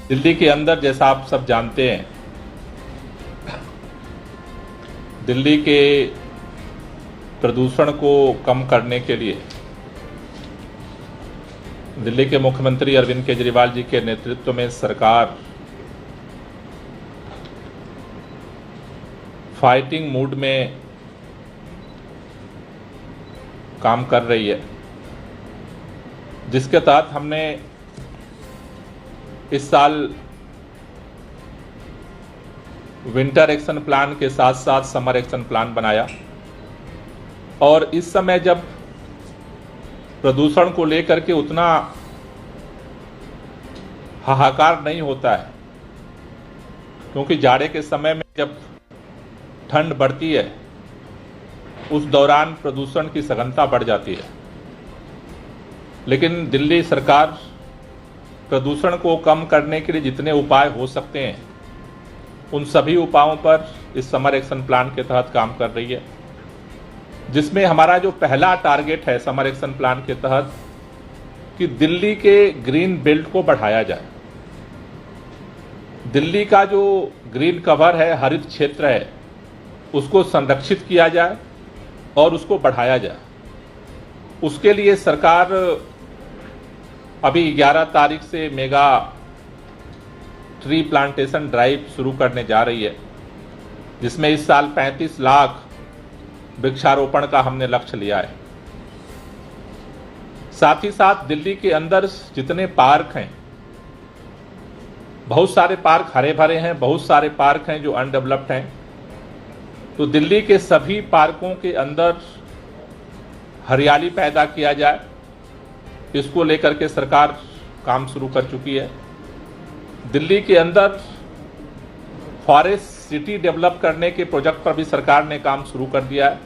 दिल्ली के अंदर, जैसा आप सब जानते हैं, दिल्ली के प्रदूषण को कम करने के लिए दिल्ली के मुख्यमंत्री अरविंद केजरीवाल जी के नेतृत्व में सरकार फाइटिंग मूड में काम कर रही है, जिसके तहत हमने इस साल विंटर एक्शन प्लान के साथ साथ समर एक्शन प्लान बनाया। और इस समय जब प्रदूषण को लेकर के उतना हाहाकार नहीं होता है, क्योंकि जाड़े के समय में जब ठंड बढ़ती है उस दौरान प्रदूषण की सघनता बढ़ जाती है, लेकिन दिल्ली सरकार प्रदूषण को कम करने के लिए जितने उपाय हो सकते हैं उन सभी उपायों पर इस समर एक्शन प्लान के तहत काम कर रही है, जिसमें हमारा जो पहला टारगेट है समर एक्शन प्लान के तहत कि दिल्ली के ग्रीन बेल्ट को बढ़ाया जाए। दिल्ली का जो ग्रीन कवर है, हरित क्षेत्र है, उसको संरक्षित किया जाए और उसको बढ़ाया जाए। उसके लिए सरकार अभी 11 तारीख से मेगा ट्री प्लांटेशन ड्राइव शुरू करने जा रही है, जिसमें इस साल 35 लाख वृक्षारोपण का हमने लक्ष्य लिया है। साथ ही साथ दिल्ली के अंदर जितने पार्क हैं, बहुत सारे पार्क हरे भरे हैं, बहुत सारे पार्क हैं जो अनडेवलप्ड हैं, तो दिल्ली के सभी पार्कों के अंदर हरियाली पैदा किया जाए, इसको लेकर के सरकार काम शुरू कर चुकी है। दिल्ली के अंदर फॉरेस्ट सिटी डेवलप करने के प्रोजेक्ट पर भी सरकार ने काम शुरू कर दिया है।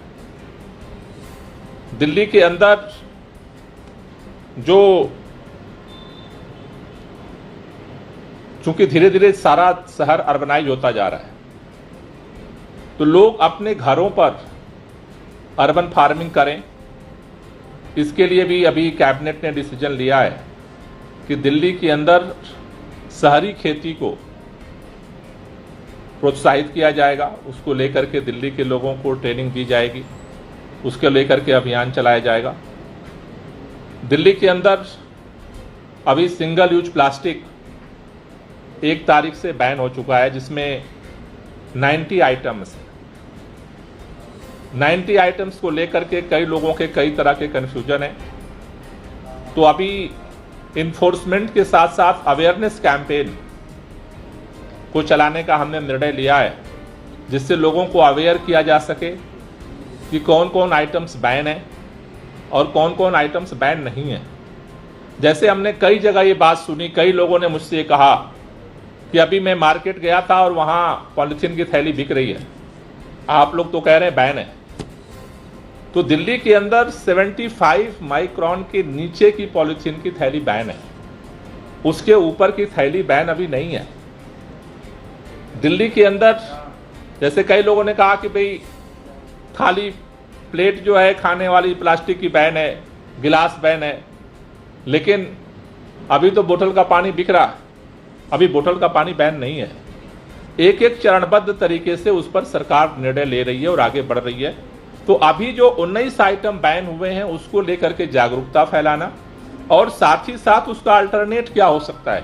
दिल्ली के अंदर जो चूंकि धीरे धीरे सारा शहर अर्बनाइज होता जा रहा है, तो लोग अपने घरों पर अर्बन फार्मिंग करें। इसके लिए भी अभी कैबिनेट ने डिसीजन लिया है कि दिल्ली के अंदर शहरी खेती को प्रोत्साहित किया जाएगा। उसको लेकर के दिल्ली के लोगों को ट्रेनिंग दी जाएगी, उसके लेकर के अभियान चलाया जाएगा। दिल्ली के अंदर अभी सिंगल यूज प्लास्टिक 1 तारीख से बैन हो चुका है, जिसमें 90 आइटम्स 90 आइटम्स को लेकर के कई लोगों के कई तरह के कन्फ्यूजन है। तो अभी इन्फोर्समेंट के साथ साथ अवेयरनेस कैंपेन को चलाने का हमने निर्णय लिया है, जिससे लोगों को अवेयर किया जा सके कि कौन कौन आइटम्स बैन है और कौन कौन आइटम्स बैन नहीं है। जैसे हमने कई जगह ये बात सुनी, कई लोगों ने मुझसे ये कहा कि अभी मैं मार्केट गया था और वहां पॉलिथीन की थैली बिक रही है, आप लोग तो कह रहे हैं बैन है। तो दिल्ली के अंदर 75 माइक्रोन के नीचे की पॉलिथीन की थैली बैन है, उसके ऊपर की थैली बैन अभी नहीं है। दिल्ली के अंदर जैसे कई लोगों ने कहा कि भाई थाली प्लेट जो है खाने वाली प्लास्टिक की बैन है, गिलास बैन है, लेकिन अभी तो बोतल का पानी बिक रहा है, अभी बोतल का पानी बैन नहीं है। एक एक चरणबद्ध तरीके से उस पर सरकार निर्णय ले रही है और आगे बढ़ रही है। तो अभी जो 19 आइटम बैन हुए हैं उसको लेकर के जागरूकता फैलाना और साथ ही साथ उसका अल्टरनेट क्या हो सकता है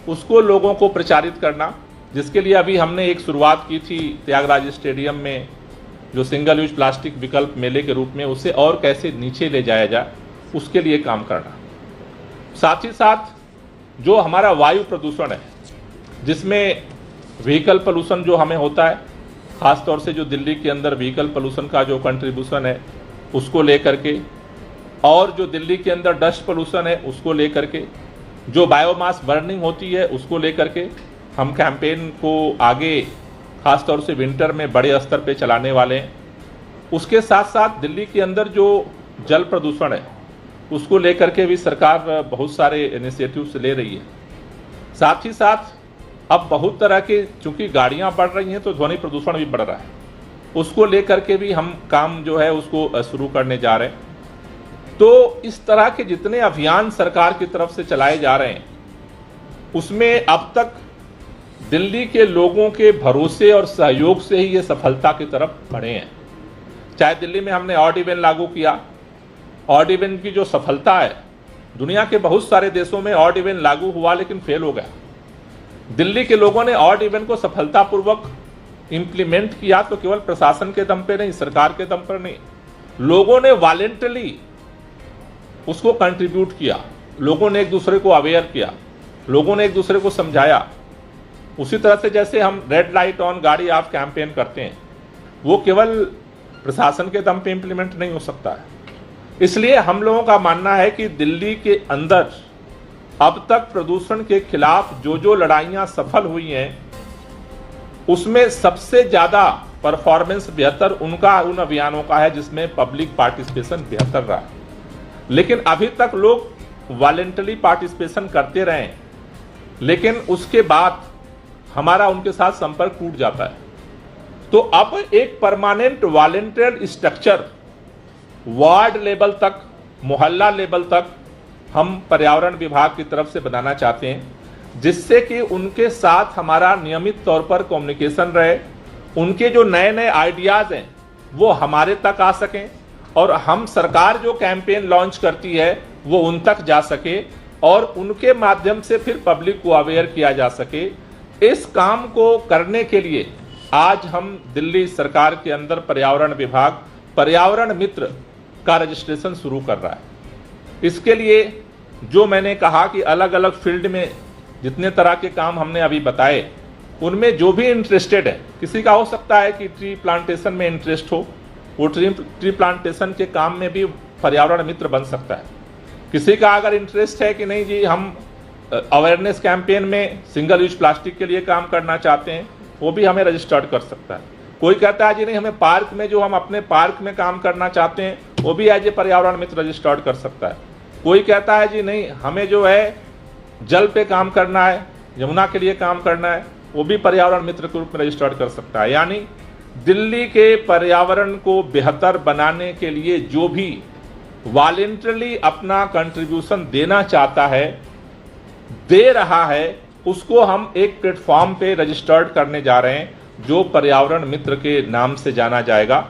उसको लोगों को प्रचारित करना, जिसके लिए अभी हमने एक शुरुआत की थी त्यागराज स्टेडियम में, जो सिंगल यूज प्लास्टिक विकल्प मेले के रूप में, उसे और कैसे नीचे ले जाया जाए उसके लिए काम करना। साथ ही साथ जो हमारा वायु प्रदूषण है, जिसमें व्हीकल पोल्यूशन जो हमें होता है, खासतौर से जो दिल्ली के अंदर व्हीकल पोल्यूशन का जो कंट्रीब्यूशन है उसको लेकर के, और जो दिल्ली के अंदर डस्ट पोल्यूशन है उसको लेकर के, जो बायोमास बर्निंग होती है उसको लेकर के हम कैंपेन को आगे खासतौर से विंटर में बड़े स्तर पे चलाने वाले हैं। उसके साथ साथ दिल्ली के अंदर जो जल प्रदूषण है उसको लेकर के भी सरकार बहुत सारे इनिशिएटिव्स ले रही है। साथ ही साथ अब बहुत तरह के, चूंकि गाड़ियां बढ़ रही हैं तो ध्वनि प्रदूषण भी बढ़ रहा है, उसको लेकर के भी हम काम जो है उसको शुरू करने जा रहे हैं। तो इस तरह के जितने अभियान सरकार की तरफ से चलाए जा रहे हैं उसमें अब तक दिल्ली के लोगों के भरोसे और सहयोग से ही ये सफलता की तरफ बढ़े हैं। चाहे दिल्ली में हमने ऑड इवन लागू किया, ऑड इवन की जो सफलता है, दुनिया के बहुत सारे देशों में ऑड इवन लागू हुआ लेकिन फेल हो गया। दिल्ली के लोगों ने ऑड इवन को सफलतापूर्वक इंप्लीमेंट किया, तो केवल प्रशासन के दम पे नहीं, सरकार के दम पर नहीं, लोगों ने वॉलेंटरली उसको कंट्रीब्यूट किया, लोगों ने एक दूसरे को अवेयर किया, लोगों ने एक दूसरे को समझाया। उसी तरह से जैसे हम रेड लाइट ऑन गाड़ी ऑफ कैंपेन करते हैं, वो केवल प्रशासन के दम पे इंप्लीमेंट नहीं हो सकता है। इसलिए हम लोगों का मानना है कि दिल्ली के अंदर अब तक प्रदूषण के खिलाफ जो लड़ाइयां सफल हुई हैं, उसमें सबसे ज्यादा परफॉर्मेंस बेहतर उन अभियानों का है जिसमें पब्लिक पार्टिसिपेशन बेहतर रहा। लेकिन अभी तक लोग वॉलेंटरी पार्टिसिपेशन करते रहे, लेकिन उसके बाद हमारा उनके साथ संपर्क टूट जाता है। तो अब एक permanent volunteer structure ward level तक, मोहल्ला लेवल तक हम पर्यावरण विभाग की तरफ से बनाना चाहते हैं, जिससे कि उनके साथ हमारा नियमित तौर पर कम्युनिकेशन रहे, उनके जो नए नए आइडियाज हैं वो हमारे तक आ सकें और हम सरकार जो कैंपेन लॉन्च करती है वो उन तक जा सके और उनके माध्यम से फिर पब्लिक को अवेयर किया जा सके। इस काम को करने के लिए आज हम दिल्ली सरकार के अंदर पर्यावरण विभाग पर्यावरण मित्र का रजिस्ट्रेशन शुरू कर रहा है। इसके लिए जो मैंने कहा कि अलग अलग फील्ड में जितने तरह के काम हमने अभी बताए, उनमें जो भी इंटरेस्टेड है, किसी का हो सकता है कि ट्री प्लांटेशन में इंटरेस्ट हो, वो ट्री प्लांटेशन के काम में भी पर्यावरण मित्र बन सकता है। किसी का अगर इंटरेस्ट है कि नहीं जी हम अवेयरनेस कैंपेन में सिंगल यूज प्लास्टिक के लिए काम करना चाहते हैं, वो भी हमें रजिस्टर्ड कर सकता है। कोई कहता है जी नहीं हमें पार्क में, जो हम अपने पार्क में काम करना चाहते हैं, वो भी एज ए पर्यावरण मित्र रजिस्टर्ड कर सकता है। कोई कहता है जी नहीं हमें जो है जल पे काम करना है, यमुना के लिए काम करना है, वो भी पर्यावरण मित्र के रूप में रजिस्टर्ड कर सकता है। यानी दिल्ली के पर्यावरण को बेहतर बनाने के लिए जो भी वॉलेंटरली अपना कंट्रीब्यूशन देना चाहता है, दे रहा है, उसको हम एक प्लेटफॉर्म पे रजिस्टर्ड करने जा रहे हैं जो पर्यावरण मित्र के नाम से जाना जाएगा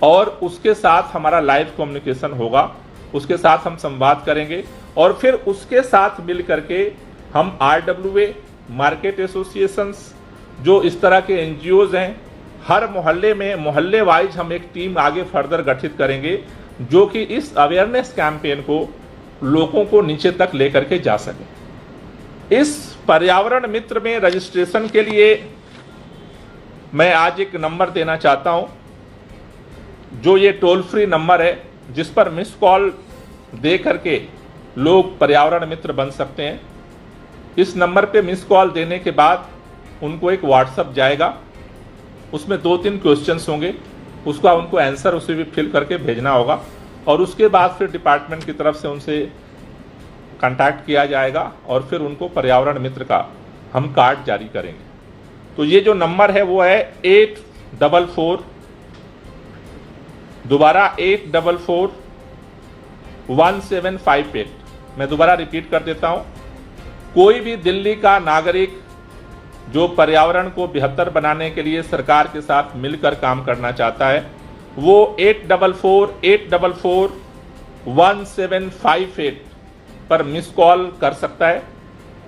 और उसके साथ हमारा लाइव कम्युनिकेशन होगा, उसके साथ हम संवाद करेंगे और फिर उसके साथ मिल करके हम RWA, मार्केट एसोसिएशंस, जो इस तरह के NGOs हैं, हर मोहल्ले में मोहल्ले वाइज हम एक टीम आगे फर्दर गठित करेंगे जो कि इस अवेयरनेस कैंपेन को लोगों को नीचे तक लेकर के जा सके। इस पर्यावरण मित्र में रजिस्ट्रेशन के लिए मैं आज एक नंबर देना चाहता हूं, जो ये टोल फ्री नंबर है जिस पर मिस कॉल दे करके लोग पर्यावरण मित्र बन सकते हैं। इस नंबर पे मिस कॉल देने के बाद उनको एक व्हाट्सएप जाएगा, उसमें 2-3 क्वेश्चंस होंगे, उसका उनको आंसर उसे भी फिल करके भेजना होगा और उसके बाद फिर डिपार्टमेंट की तरफ से उनसे कांटेक्ट किया जाएगा और फिर उनको पर्यावरण मित्र का हम कार्ड जारी करेंगे। तो ये जो नंबर है वो है 844-1758। मैं दोबारा रिपीट कर देता हूं, कोई भी दिल्ली का नागरिक जो पर्यावरण को बेहतर बनाने के लिए सरकार के साथ मिलकर काम करना चाहता है, वो 844-1758 पर मिस कॉल कर सकता है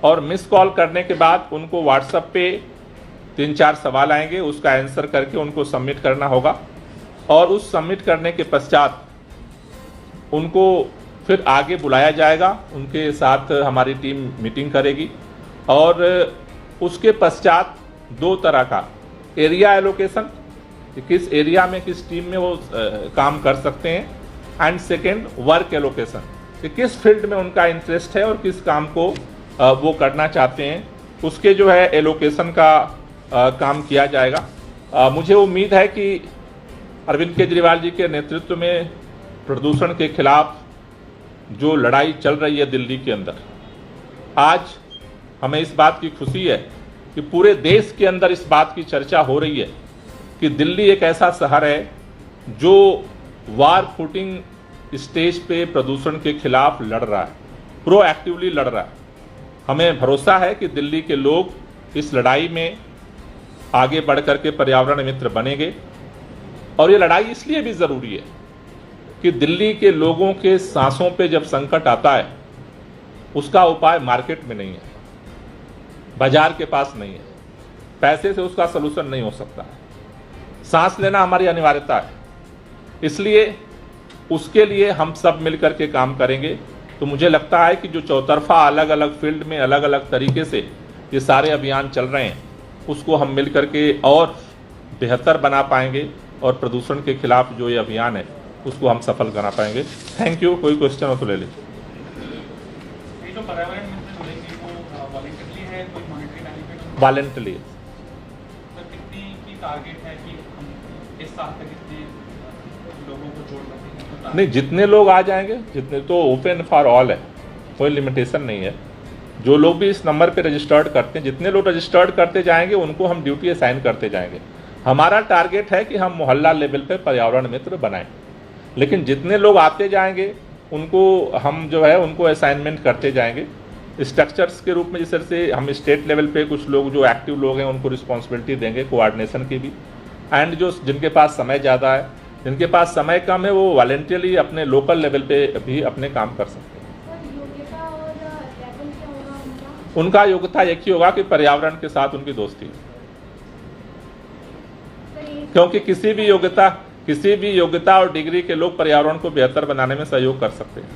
और मिस कॉल करने के बाद उनको व्हाट्सएप पे 3-4 सवाल आएंगे, उसका आंसर करके उनको सबमिट करना होगा और उस सबमिट करने के पश्चात उनको फिर आगे बुलाया जाएगा, उनके साथ हमारी टीम मीटिंग करेगी और उसके पश्चात 2 तरह का एरिया एलोकेशन, किस एरिया में किस टीम में वो काम कर सकते हैं, एंड सेकेंड वर्क एलोकेशन, कि किस फील्ड में उनका इंटरेस्ट है और किस काम को वो करना चाहते हैं, उसके जो है एलोकेशन का काम किया जाएगा। मुझे उम्मीद है कि अरविंद केजरीवाल जी के नेतृत्व में प्रदूषण के खिलाफ जो लड़ाई चल रही है दिल्ली के अंदर, आज हमें इस बात की खुशी है कि पूरे देश के अंदर इस बात की चर्चा हो रही है कि दिल्ली एक ऐसा शहर है जो वार फुटिंग स्टेज पे प्रदूषण के खिलाफ लड़ रहा है, प्रोएक्टिवली लड़ रहा है। हमें भरोसा है कि दिल्ली के लोग इस लड़ाई में आगे बढ़ कर के पर्यावरण मित्र बनेंगे। और ये लड़ाई इसलिए भी ज़रूरी है कि दिल्ली के लोगों के सांसों पे जब संकट आता है, उसका उपाय मार्केट में नहीं है, बाजार के पास नहीं है, पैसे से उसका सलूशन नहीं हो सकता है। सांस लेना हमारी अनिवार्यता है, इसलिए उसके लिए हम सब मिलकर के काम करेंगे। तो मुझे लगता है कि जो चौतरफा अलग अलग फील्ड में अलग अलग तरीके से ये सारे अभियान चल रहे हैं, उसको हम मिलकर के और बेहतर बना पाएंगे और प्रदूषण के खिलाफ जो ये अभियान है उसको हम सफल बना पाएंगे। Thank you. कोई क्वेश्चन हो तो ले लीजिए। जो पर्यावरण मित्र जुड़ेंगे वो वॉलंटरी है, कोई मॉनेटरी बेनिफिट? वॉलंटरी। सर कितनी की टारगेट है कि हम इस साल तक कितने लोगों को जोड़ सकेंगे? नहीं, जितने लोग आ जाएंगे, जितने, तो ओपन फॉर ऑल है, कोई लिमिटेशन नहीं है। जो लोग भी इस नंबर पे रजिस्टर्ड करते हैं, जितने लोग रजिस्टर्ड करते जाएंगे उनको हम ड्यूटी असाइन करते जाएंगे। हमारा टारगेट है कि हम मोहल्ला लेवल पे पर्यावरण मित्र बनाएं, लेकिन जितने लोग आते जाएंगे उनको हम जो है उनको असाइनमेंट करते जाएंगे स्ट्रक्चर्स के रूप में। जिस तरह से हम स्टेट लेवल पे कुछ लोग जो एक्टिव लोग हैं उनको रिस्पॉन्सिबिलिटी देंगे कोऑर्डिनेशन की भी, एंड जो जिनके पास समय ज़्यादा है, जिनके पास समय कम है, वो वॉलंटियरली अपने लोकल लेवल पे भी अपने काम कर सकते हैं। उनका योग्यता एक ही होगा कि पर्यावरण के साथ उनकी दोस्ती है, क्योंकि किसी भी योग्यता और डिग्री के लोग पर्यावरण को बेहतर बनाने में सहयोग कर सकते हैं।